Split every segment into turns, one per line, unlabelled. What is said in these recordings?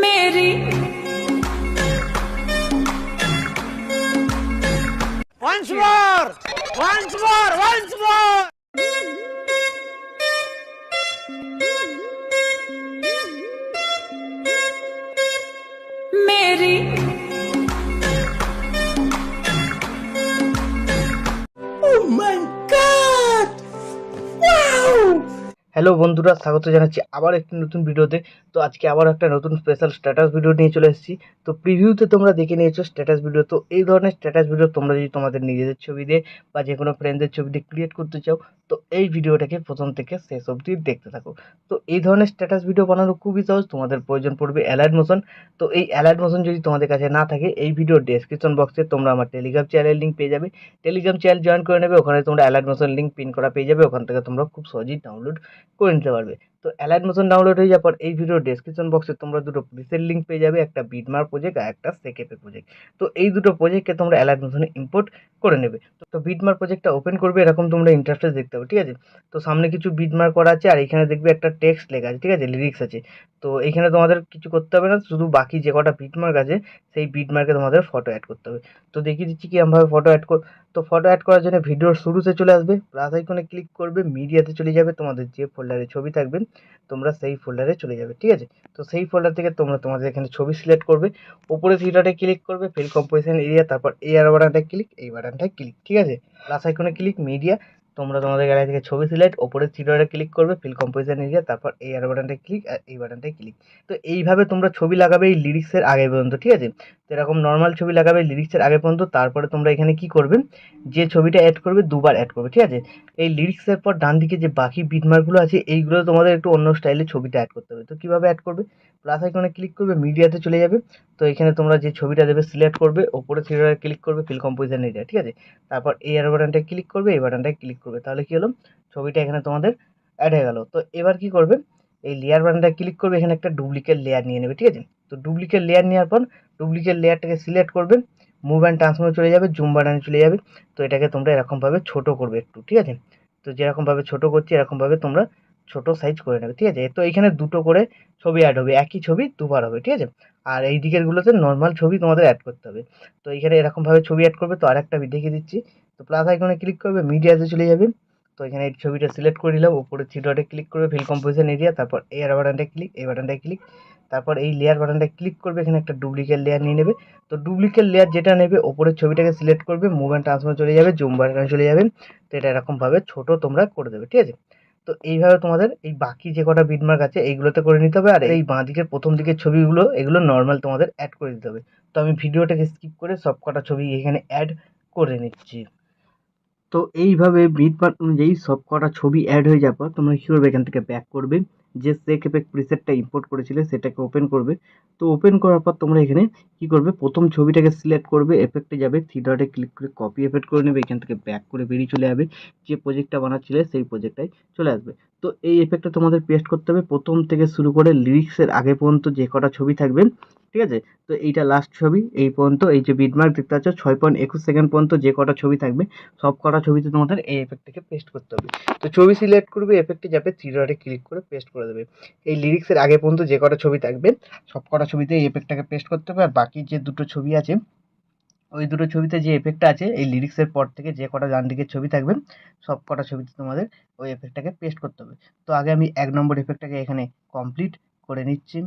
मेरी
once more once more once more
मेरी
oh my god wow
hello বন্ধুরা, স্বাগত জানাচ্ছি আবার একটি নতুন ভিডিওতে। তো আজকে আবার একটা নতুন স্পেশাল স্ট্যাটাস ভিডিও নিয়ে চলে এসেছি। তো প্রিভিউতে তোমরা দেখে নিয়েছো স্ট্যাটাস ভিডিও। তো এই ধরনের স্ট্যাটাস ভিডিও তোমরা যদি তোমাদের নিজেদের ছবি দিয়ে বা যে কোনো ফ্রেন্ডদের ছবি দিয়ে ক্রিয়েট করতে চাও, তো এই ভিডিওটাকে প্রথম থেকে শেষ অবধি দেখতে থাকো। তো এই ধরনের স্ট্যাটাস ভিডিও বানানো খুবই সহজ। তোমাদের প্রয়োজন পড়বে অ্যালাইট মোশন। তো এই অ্যালাইট মোশন যদি তোমাদের কাছে না থাকে, এই ভিডিওর ডেসক্রিপশন বক্সে তোমরা আমার টেলিগ্রাম চ্যানেলের লিঙ্ক পেয়ে যাবে। টেলিগ্রাম চ্যানেল জয়েন করে নেবে, ওখানে তোমরা অ্যালাইট মোশন লিঙ্ক পিন করা পেয়ে যাবে। ওখান থেকে তোমরা খুব সহজেই ডাউনলোড করে নিতে পারবে। তো অ্যালাইট মোশন ডাউনলোড হয়ে যাওয়ার পর এই ভিডিওর ডেসক্রিপশন বক্সে তোমরা দুটো প্রিসেট লিঙ্ক পেয়ে যাবে, একটা বিটমার্ক প্রজেক্ট আর একটা সেকেপে প্রজেক্ট। তো এই দুটো প্রজেক্টকে তোমরা অ্যালাইট মোশনে ইম্পোর্ট করে নেবে। তো বিটমার্ক প্রজেক্টটা ওপেন করবে, এরকম তোমরা ইন্টারফেস দেখতে পাবে, ঠিক আছে। তো সামনে কিছু বিটমার্ক করা আছে আর এখানে দেখবে একটা টেক্সট লেখা আছে, ঠিক আছে, লিরিক্স আছে। তো এখানে তোমাদের কিছু করতে হবে না, শুধু বাকি যে কটা বিটমার্ক আছে সেই বিটমার্কে তোমাদের ফটো অ্যাড করতে হবে। তো দেখিয়ে দিচ্ছি কিরমভাবে ফটো অ্যাড কর। তো ফটো অ্যাড করার জন্য ভিডিওর শুরুতে চলে আসবে, প্লাস আইকনে ক্লিক করবে, মিডিয়াতে চলে যাবে, তোমাদের যে ফোল্ডারে ছবি থাকবে তোমরা সেই ফোল্ডারে চলে যাবে, ঠিক আছে। তো সেই ফোল্ডার থেকে তোমরা তোমাদের এখানে ছবি সিলেক্ট করবে, উপরে থ্রিডটে ক্লিক করবে, ফিল কম্পোজিশন এরিয়া, তারপর এআর বাটনটায় ক্লিক, এই বাটনটায় ক্লিক, ঠিক আছে। প্লাস আইকনে ক্লিক, মিডিয়া, তোমরা তোমাদের গ্যালারি থেকে ছবি সিলেক্ট, ওপরে থ্রিডটে ক্লিক করবে, ফিল কম্পোজিশন এরিয়া, তারপর এআর বাটনটায় ক্লিক আর এই বাটনটায় ক্লিক। তো এইভাবে তোমরা ছবি লাগাবে এই লিরিক্সের আগে পর্যন্ত, ঠিক আছে। তো এরকম নর্মাল ছবি লাগাবে লিরিক্সের আগে পর্যন্ত। তারপরে তোমরা এখানে কি করবে, যে ছবিটা অ্যাড করবে দুবার অ্যাড করবে, ঠিক আছে। এই লিরিক্সের পর ডান দিকে যে বাকি বিটমার্কগুলো আছে এইগুলো তোমাদের একটু অন্য স্টাইলে ছবিটা অ্যাড করতে হবে। তো কীভাবে অ্যাড করবে, প্লাস আইকনে ক্লিক করবে, মিডিয়াতে চলে যাবে। তো এখানে তোমরা যে ছবিটা দেবে সিলেক্ট করবে, ওপরে থ্রিডটে ক্লিক করবে, ফিল কম্পোজিশন এরিয়া, ঠিক আছে। তারপর এই আর বাটনটায় ক্লিক করবে, এই বাটনটায় ক্লিক করবে, তাহলে কি হলো, ছবিটা এখানে তোমাদের অ্যাড হয়ে গেল। তো এবার কি করবে, এই লেয়ার বাটনটায় ক্লিক করবে, এখানে একটা ডুপ্লিকেট লেয়ার নিয়ে নেবে, ঠিক আছে। তো ডুপ্লিকেট লেয়ার নেওয়ার পর ডুপ্লিকেট লেয়ারটাকে সিলেক্ট করবে, মুভ অ্যান্ড ট্রান্সফর্মে চলে যাবে, জুম বাটনে চলে যাবে। তো এটাকে তোমরা এরকমভাবে ছোট করবে একটু, ঠিক আছে। তো যেরকমভাবে ছোট করছি এরকমভাবে তোমরা ছোট সাইজ করে নেবে, ঠিক আছে। তো এইখানে দুটো করে ছবি অ্যাড হবে, একই ছবি দুবার হবে, ঠিক আছে। আর এই দিকেরগুলোতে নর্মাল ছবি তোমাদের অ্যাড করতে হবে। তো এইখানে এরকমভাবে ছবি অ্যাড করবে। তো আরেকটা দেখিয়ে দিচ্ছি। তো প্লাস আইকনে ক্লিক করবে, মিডিয়াতে চলে যাবে। তো এখানে এই ছবিটা সিলেক্ট করে নিলাম, উপরে থ্রি ডটে ক্লিক করবে, ফিল কম্পোজিশন এরিয়া, তারপর এই আর বাটনটা ক্লিক, এই বাটনটায় ক্লিক, তারপর এই লেয়ার বাটনটা ক্লিক করবে, এখানে একটা ডুপ্লিকেট লেয়ার নিয়ে নেবে। তো ডুপ্লিকেট লেয়ার যেটা নেবে ওপরের ছবিটাকে সিলেক্ট করবে, মুভ অ্যান্ড ট্রান্সফর্মে চলে যাবে, জুম বাটনে চলে যাবে। তো এটা এরকমভাবে ছোট তোমরা করে দেবে, ঠিক আছে। তো এইভাবে তোমাদের এই বাকি যে কটা বিটমার্ক আছে এইগুলোতে করে নিতে হবে। আর এই বাঁ দিকের প্রথম দিকের ছবিগুলো এগুলো নর্মাল তোমাদের অ্যাড করে দিতে হবে। তো আমি ভিডিওটাকে স্কিপ করে সব কটা ছবি এখানে অ্যাড করে নিচ্ছি। তো এইভাবে বিটমার্ক অনুযায়ী সব কটা ছবি অ্যাড হয়ে যাওয়ার পর তোমরা কী করবে, এখান থেকে ব্যাক করবে, যে সেক এফেক্ট প্রিসেটটা ইম্পোর্ট করেছিলে সেটাকে ওপেন করবে। তো ওপেন করার পর তোমরা এখানে কী করবে, প্রথম ছবিটাকে সিলেক্ট করবে, এফেক্টে যাবে, থ্রি ডটে ক্লিক করে কপি এফেক্ট করে নেবে, এখান থেকে ব্যাক করে বেরিয়ে চলে যাবে, যে প্রজেক্টটা বানাচ্ছিলে সেই প্রজেক্টটাই চলে আসবে। তো এই এফেক্টটা তোমাদের পেস্ট করতে হবে প্রথম থেকে শুরু করে লিরিক্সের আগে পর্যন্ত যে কটা ছবি থাকবে, ঠিক আছে। তো এইটা লাস্ট ছবি, এই পর্যন্ত এই যে বিটমার্ক দেখতে পাচ্ছ 6.21 সেকেন্ড পর্যন্ত যে কটা ছবি থাকবে সব কটা ছবিতে তোমাদের এই এফেক্টটাকে পেস্ট করতে হবে। তো ছবি সিলেক্ট করবে, এফেক্টে যাবে, থ্রি ডটে ক্লিক করে পেস্ট করে দেবে। এই লিরিক্সের আগে পর্যন্ত যে কটা ছবি থাকবে সব কটা ছবিতে এই এফেক্টটাকে পেস্ট করতে হবে। আর বাকি যে দুটো ছবি আছে ওই দুটো ছবিতে যে এফেক্টটা আছে এই লিরিক্সের পর থেকে যে কটা ডান দিকের ছবি থাকবে সব কটা ছবিতে তোমাদের ওই এফেক্টটাকে পেস্ট করতে হবে। তো আগে আমি 1 নম্বর এফেক্টটাকে এখানে কমপ্লিট করে নিচ্ছি।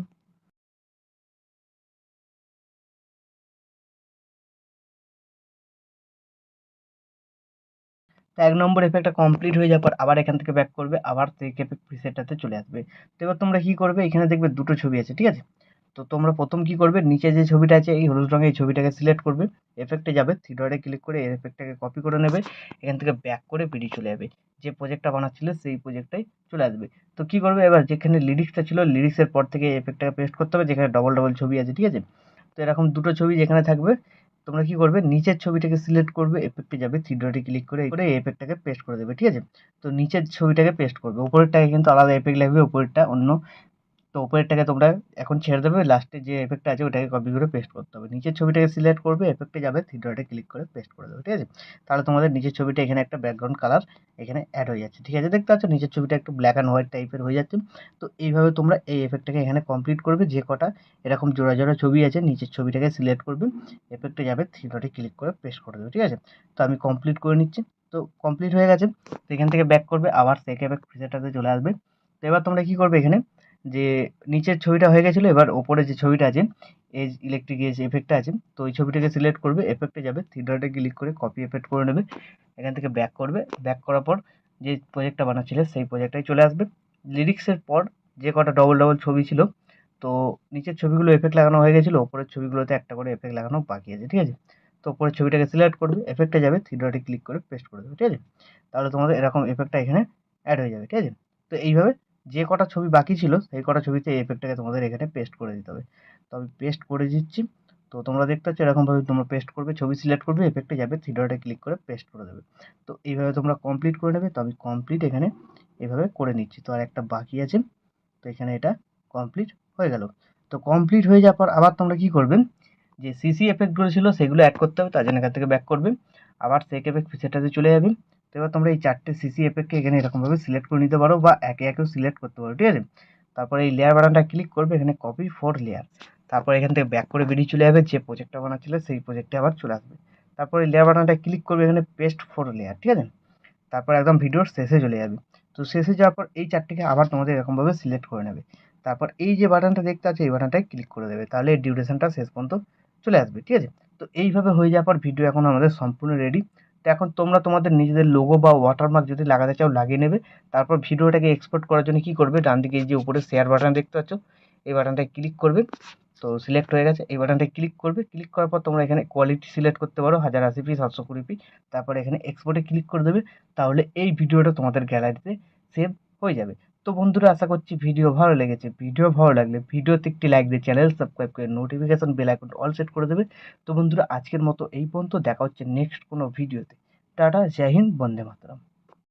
তো 1 নম্বর এফেক্টটা কমপ্লিট হয়ে যাওয়ার পর আবার এখান থেকে ব্যাক করবে, আবার সেক এফেক্ট প্রিসেটটাতে চলে আসবে। তো এবার তোমরা কী করবে, এখানে দেখবে দুটো ছবি আছে, ঠিক আছে। তো তোমরা প্রথম কী করবে, নিচে যে ছবিটা আছে এই হলুদ রঙের এই ছবিটাকে সিলেক্ট করবে, এফেক্টে যাবে, থ্রি ডটে ক্লিক করে এই এফেক্টটাকে কপি করে নেবে, এখান থেকে ব্যাক করে বেরিয়ে চলে যাবে, যে প্রজেক্টটা বানাচ্ছিলে সেই প্রজেক্টটাই চলে আসবে। তো কী করবে, এবার যেখানে লিরিক্সটা ছিল লিরিক্সের পর থেকে এই এফেক্টটাকে পেস্ট করতে হবে, যেখানে ডবল ডবল ছবি আছে, ঠিক আছে। তো এরকম দুটো ছবি যেখানে থাকবে তোমরা কী করবে, নিচের ছবিটাকে সিলেক্ট করবে, এফেক্টে যাবে, থ্রি ডটে ক্লিক করে এই এফেক্টটাকে পেস্ট করে দেবে, ঠিক আছে। তো নিচের ছবিটাকে পেস্ট করবে, উপরেরটাকে কিন্তু আলাদা এফেক্ট লাগবে, উপরেরটা অন্য তো উপরেরটাকে তোমরা এখন ছেড়ে দেবে, লাস্টে যে এফেক্টটা আছে ওটাকে কপি করে পেস্ট করতে হবে। নিচের ছবিটাকে সিলেক্ট করবে, এফেক্টে যাবে, থ্রি ডটে ক্লিক করে পেস্ট করে দেবে, ঠিক আছে? তাহলে তোমাদের নিচের ছবিটা এখানে একটা ব্যাকগ্রাউন্ড কালার এখানে অ্যাড হয়ে যাচ্ছে, ঠিক আছে? দেখতে পাচ্ছ নিচের ছবিটা একটু ব্ল্যাক অ্যান্ড হোয়াইট টাইপের হয়ে যাচ্ছে। তো এইভাবে তোমরা এই এফেক্টটাকে এখানে কমপ্লিট করবে। যে কটা এরকম জোড়া জোড়া ছবি আছে নিচের ছবিটাকে সিলেক্ট করবে, এফেক্টে যাবে, থ্রি ডটে ক্লিক করে পেস্ট করে দেবে, ঠিক আছে? তো আমি কমপ্লিট করে নিচ্ছি। তো কমপ্লিট হয়ে গেছে। তো এখান থেকে ব্যাক করবে, আবার সেক এফেক্ট প্রিসেটটাতে চলে আসবে। তো এবার তোমরা কি করবে, এখানে যে নিচের ছবিটা হয়ে গেছিলো, এবার ওপরে যে ছবিটা আছে এজ ইলেকট্রিক এজ এফেক্টটা আছে, তো ওই ছবিটাকে সিলেক্ট করবে, এফেক্টে যাবে, থ্রি ডটে ক্লিক করে কপি এফেক্ট করে নেবে। এখান থেকে ব্যাক করবে, ব্যাক করার পর যে প্রজেক্টটা বানাচ্ছিলে সেই প্রজেক্টটাই চলে আসবে। লিরিক্সের পর যে কটা ডবল ডবল ছবি ছিল, তো নিচের ছবিগুলো এফেক্ট লাগানো হয়ে গেছিলো, ওপরের ছবিগুলোতে একটা করে এফেক্ট লাগানো বাকি আছে, ঠিক আছে? তো ওপরের ছবিটাকে সিলেক্ট করবে, এফেক্টে যাবে, থ্রি ডটে ক্লিক করে পেস্ট করে দেবে, ঠিক আছে? তাহলে তোমাদের এরকম এফেক্টটা এখানে অ্যাড হয়ে যাবে, ঠিক আছে? তো এইভাবে যে কটা ছবি বাকি ছিল সেই কটা ছবিতে এই এফেক্টটাকে তোমাদের এখানে পেস্ট করে দিতে হবে। তো আমি পেস্ট করে দিচ্ছি। তো তোমরা দেখতে পাচ্ছ এরকমভাবে তোমরা পেস্ট করবে, ছবি সিলেক্ট করবে, এফেক্টে যাবে, থ্রি ডটে ক্লিক করে পেস্ট করে দেবে। তো এইভাবে তোমরা কমপ্লিট করে নেবে। তো আমি কমপ্লিট এখানে এভাবে করে নিচ্ছি। তো আর একটা বাকি আছে, তো এখানে এটা কমপ্লিট হয়ে গেল। তো কমপ্লিট হয়ে যাওয়ার পর আবার তোমরা কি করবেন, যে সিসি এফেক্টগুলো ছিল সেগুলো অ্যাড করতে হবে, তার জন্য এখান থেকে ব্যাক করবে, আবার সেক এফেক্ট সেটাতে চলে যাবে। তো এবার তোমরা এই চারটে সিসি এফেক্টকে এখানে এরকমভাবে সিলেক্ট করে নিতে পারো বা একে একেও সিলেক্ট করতে পারো, ঠিক আছে? তারপরে এই লেয়ার বাটনটা ক্লিক করবে, এখানে কপি ফর লেয়ার, তারপর এখান থেকে ব্যাক করে বেরিয়ে চলে যাবে, যে প্রজেক্টটা বানাচ্ছিলে সেই প্রজেক্টে আবার চলে আসবে। তারপরে লেয়ার বাটনটা ক্লিক করবে, এখানে পেস্ট ফর লেয়ার, ঠিক আছে? তারপর একদম ভিডিওর শেষে চলে যাবে। তো শেষে যাওয়ার পর এই চারটিকে আবার তোমাদের এরকমভাবে সিলেক্ট করে নেবে। তারপর এই যে বাটনটা দেখতে আছে এই বাটনটায় ক্লিক করে দেবে, তাহলে এই ডিউরেশনটা শেষ পর্যন্ত চলে আসবে, ঠিক আছে? তো এইভাবে হয়ে যাওয়ার পর ভিডিও এখন আমাদের সম্পূর্ণ রেডি। তো এখন তোমরা তোমাদের নিজেদের লোগো বা ওয়াটারমার্ক যদি লাগাতে চাও লাগিয়ে নেবে। তারপর ভিডিওটাকে এক্সপোর্ট করার জন্য কি করবে, ডান দিকে এই যে উপরে শেয়ার বাটন দেখতে পাচ্ছ এই বাটনটায় ক্লিক করবে। তো সিলেক্ট হয়ে গেছে, এই বাটনটায় ক্লিক করবে, ক্লিক করার পর তোমরা এখানে কোয়ালিটি সিলেক্ট করতে পারো 1080p 720p, তারপরে এখানে এক্সপোর্টে ক্লিক করে দেবে। তাহলে এই ভিডিওটা তোমাদের গ্যালারিতে সেভ হয়ে যাবে। তো বন্ধুরা আশা করছি ভিডিও ভালো লেগেছে। ভিডিও ভালো লাগলে ভিডিওতে একটি লাইক দিয়ে চ্যানেল সাবস্ক্রাইব করে notification bell icon all set করে দেবে। তো বন্ধুরা আজকের মতো এই পর্যন্ত, দেখা হচ্ছে নেক্সট কোনো ভিডিওতে। টাটা, জয় হিন্দ, বন্দে মাতরম।